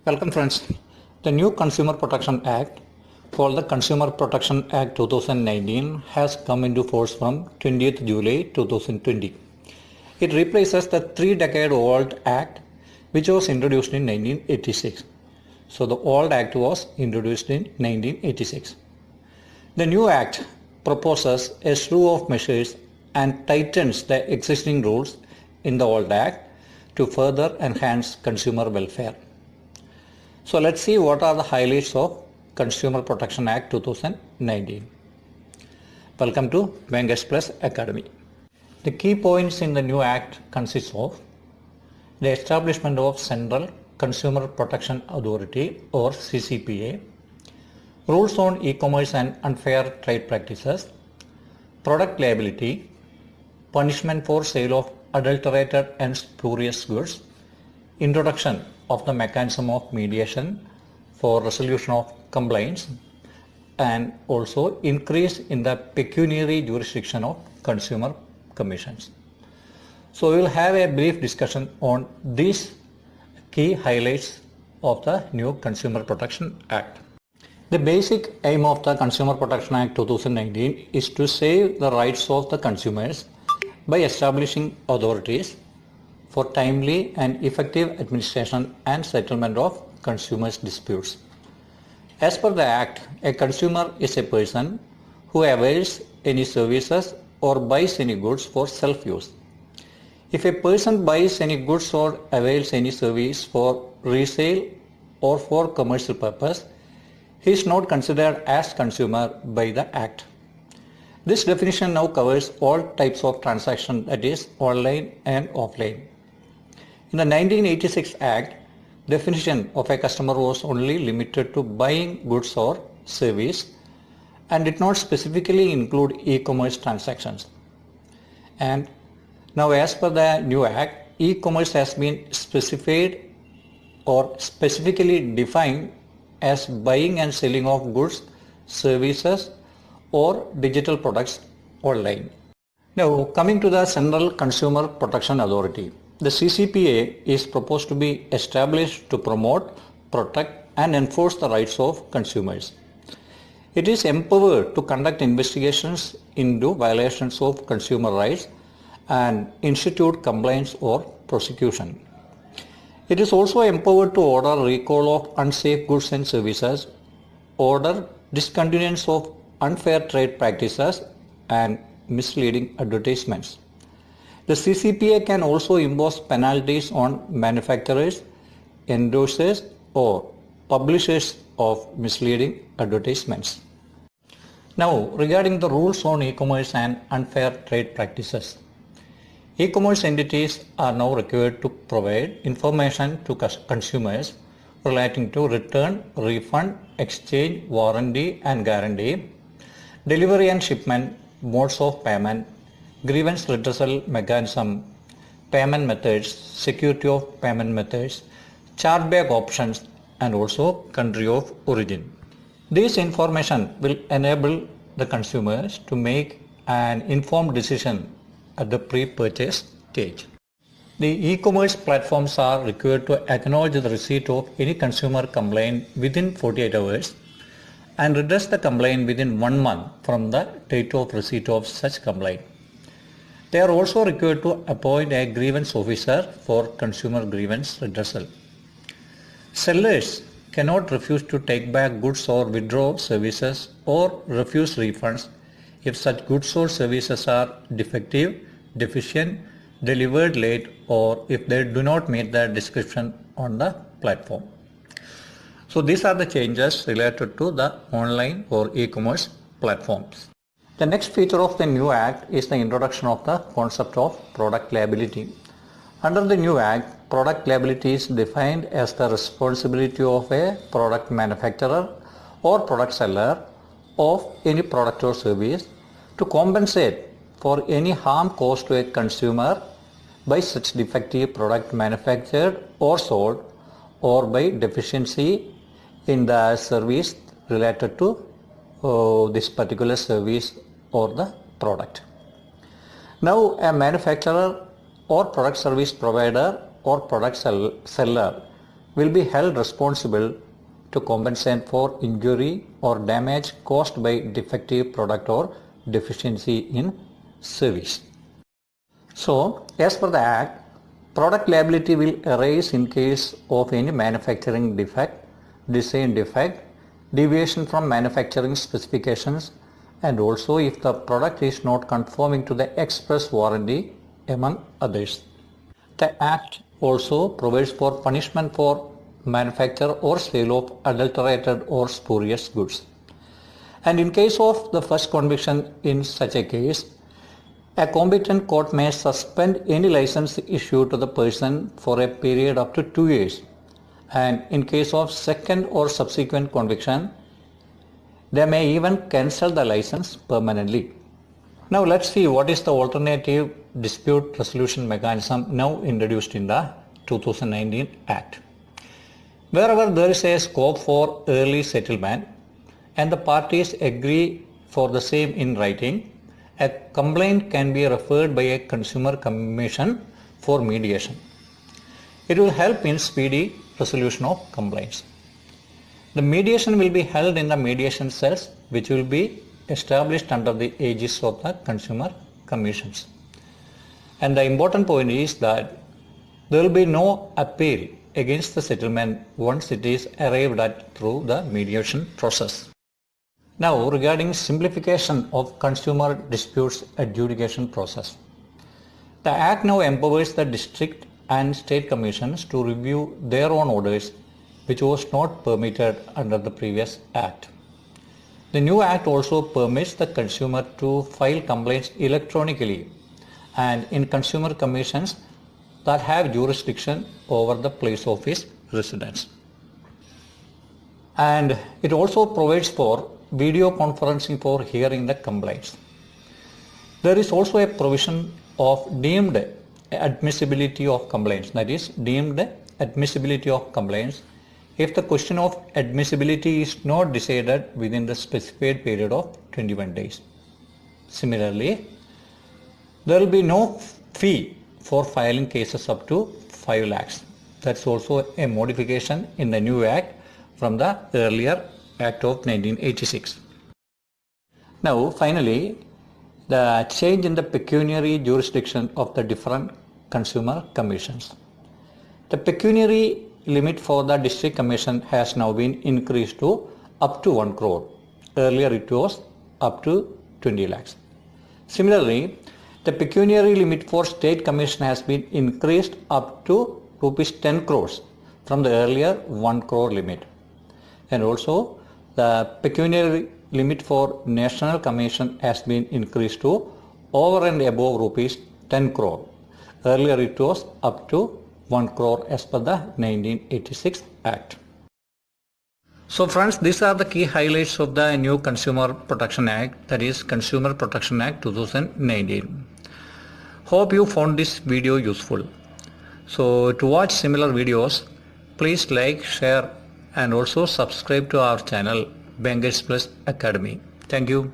Welcome friends. The new Consumer Protection Act called the Consumer Protection Act 2019 has come into force from 20th July 2020. It replaces the 3-decade-old act which was introduced in 1986. So the old act was introduced in 1986. The new act proposes a slew of measures and tightens the existing rules in the old act to further enhance consumer welfare. So let's see what are the highlights of Consumer Protection Act 2019. Welcome to Venkat's Plus Academy. The key points in the new act consist of the establishment of Central Consumer Protection Authority or CCPA, rules on e-commerce and unfair trade practices, product liability, punishment for sale of adulterated and spurious goods, introduction of the mechanism of mediation for resolution of complaints, and also increase in the pecuniary jurisdiction of consumer commissions. So we will have a brief discussion on these key highlights of the new Consumer Protection Act. The basic aim of the Consumer Protection Act 2019 is to save the rights of the consumers by establishing authorities for timely and effective administration and settlement of consumers' disputes. As per the Act, a consumer is a person who avails any services or buys any goods for self-use. If a person buys any goods or avails any service for resale or for commercial purpose, he is not considered as consumer by the Act. This definition now covers all types of transaction, that is online and offline. In the 1986 Act, definition of a customer was only limited to buying goods or service and did not specifically include e-commerce transactions. And now as per the new Act, e-commerce has been specified or specifically defined as buying and selling of goods, services or digital products online. Now coming to the Central Consumer Protection Authority. The CCPA is proposed to be established to promote, protect and enforce the rights of consumers. It is empowered to conduct investigations into violations of consumer rights and institute complaints or prosecution. It is also empowered to order recall of unsafe goods and services, order discontinuance of unfair trade practices and misleading advertisements. The CCPA can also impose penalties on manufacturers, endorsers or publishers of misleading advertisements. Now regarding the rules on e-commerce and unfair trade practices. E-commerce entities are now required to provide information to consumers relating to return, refund, exchange, warranty and guarantee, delivery and shipment, modes of payment, grievance redressal mechanism, payment methods, security of payment methods, chargeback options and also country of origin. This information will enable the consumers to make an informed decision at the pre-purchase stage. The e-commerce platforms are required to acknowledge the receipt of any consumer complaint within 48 hours and redress the complaint within 1 month from the date of receipt of such complaint. They are also required to appoint a grievance officer for consumer grievance redressal. Sellers cannot refuse to take back goods or withdraw services or refuse refunds if such goods or services are defective, deficient, delivered late or if they do not meet the description on the platform. So these are the changes related to the online or e-commerce platforms. The next feature of the new Act is the introduction of the concept of product liability. Under the new Act, product liability is defined as the responsibility of a product manufacturer or product seller of any product or service to compensate for any harm caused to a consumer by such defective product manufactured or sold or by deficiency in the service related to this particular service or the product. Now a manufacturer or product service provider or product seller will be held responsible to compensate for injury or damage caused by defective product or deficiency in service. So, as per the Act, product liability will arise in case of any manufacturing defect, design defect, deviation from manufacturing specifications, and also if the product is not conforming to the express warranty, among others. The Act also provides for punishment for manufacture or sale of adulterated or spurious goods. And in case of the first conviction in such a case, a competent court may suspend any license issued to the person for a period up to 2 years. And in case of second or subsequent conviction, they may even cancel the license permanently. Now let's see what is the alternative dispute resolution mechanism now introduced in the 2019 Act. Wherever there is a scope for early settlement and the parties agree for the same in writing, a complaint can be referred by a consumer commission for mediation. It will help in speedy resolution of complaints. The mediation will be held in the mediation cells which will be established under the aegis of the consumer commissions. And the important point is that there will be no appeal against the settlement once it is arrived at through the mediation process. Now regarding simplification of consumer disputes adjudication process. The Act now empowers the district and state commissions to review their own orders, which was not permitted under the previous Act. The new Act also permits the consumer to file complaints electronically and in consumer commissions that have jurisdiction over the place of his residence. And it also provides for video conferencing for hearing the complaints. There is also a provision of deemed admissibility of complaints, that is deemed admissibility of complaints if the question of admissibility is not decided within the specified period of 21 days. Similarly, there will be no fee for filing cases up to 5 lakhs. That's also a modification in the new Act from the earlier Act of 1986. Now finally, the change in the pecuniary jurisdiction of the different consumer commissions. The pecuniary limit for the district commission has now been increased to up to 1 crore. Earlier it was up to 20 lakhs. Similarly, the pecuniary limit for state commission has been increased up to rupees 10 crores from the earlier 1 crore limit. And also the pecuniary limit for national commission has been increased to over and above rupees 10 crore. Earlier it was up to 1 crore as per the 1986 Act. So friends, these are the key highlights of the new Consumer Protection Act, that is Consumer Protection Act 2019. Hope you found this video useful. So to watch similar videos, please like, share and also subscribe to our channel Bankers Plus Academy. Thank you.